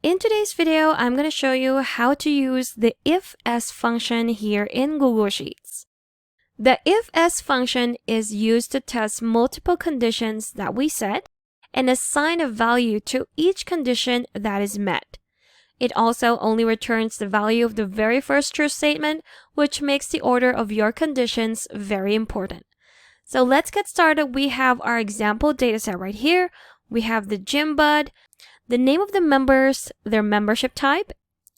In today's video, I'm going to show you how to use the IFS function here in Google Sheets. The IFS function is used to test multiple conditions that we set and assign a value to each condition that is met. It also only returns the value of the very first true statement, which makes the order of your conditions very important. So let's get started. We have our example dataset right here. We have the gym bud, the name of the members, their membership type,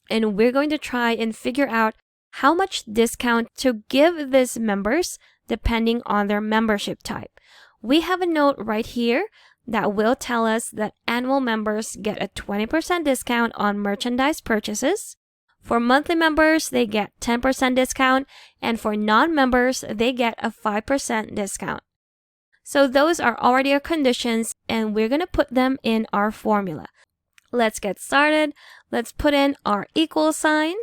and we're going to try and figure out how much discount to give these members depending on their membership type. We have a note right here that will tell us that annual members get a 20% discount on merchandise purchases. For monthly members, they get 10% discount, and for non-members, they get a 5% discount. So those are already our conditions, and we're going to put them in our formula. Let's get started. Let's put in our equal sign,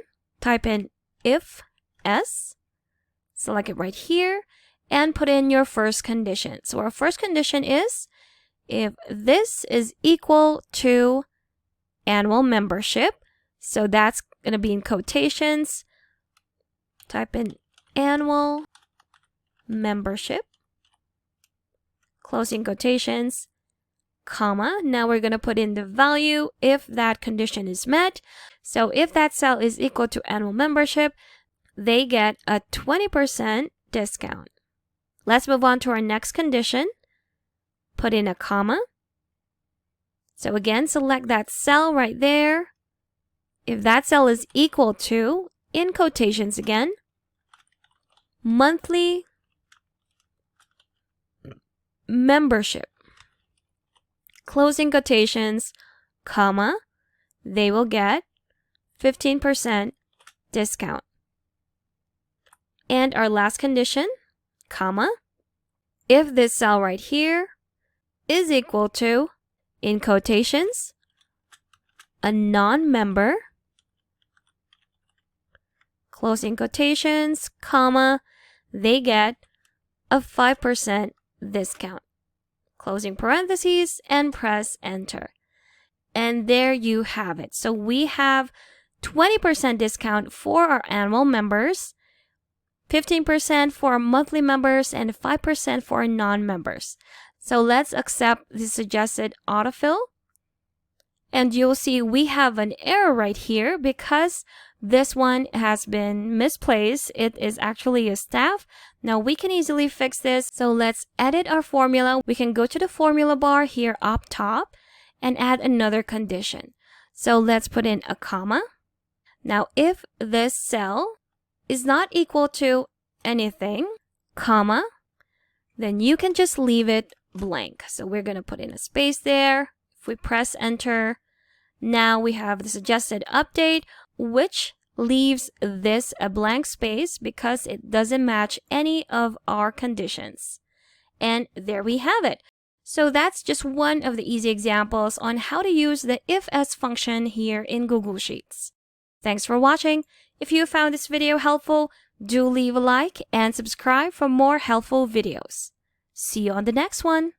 type in IFS, select it right here, and put in your first condition. So our first condition is if this is equal to annual membership, so that's going to be in quotations, type in annual membership, closing quotations, comma. Now we're going to put in the value if that condition is met. So if that cell is equal to annual membership, they get a 20% discount. Let's move on to our next condition. Put in a comma. So again, select that cell right there. If that cell is equal to, in quotations again, monthly membership, closing quotations, comma, they will get 15% discount. And our last condition, comma, if this cell right here is equal to, in quotations, a non-member, closing quotations, comma, they get a 5% discount. Closing parentheses and press enter. And there you have it. So we have 20% discount for our annual members, 15% for our monthly members, and 5% for our non-members. So let's accept the suggested autofill. And you'll see we have an error right here because this one has been misplaced. It is actually a staff. Now we can easily fix this. So let's edit our formula. We can go to the formula bar here up top and add another condition. So let's put in a comma. Now if this cell is not equal to anything, comma, then you can just leave it blank. So we're going to put in a space there. If we press enter, now we have the suggested update, which leaves this a blank space because it doesn't match any of our conditions. And there we have it. So that's just one of the easy examples on how to use the IFS function here in Google Sheets. Thanks for watching. If you found this video helpful, do leave a like and subscribe for more helpful videos. See you on the next one.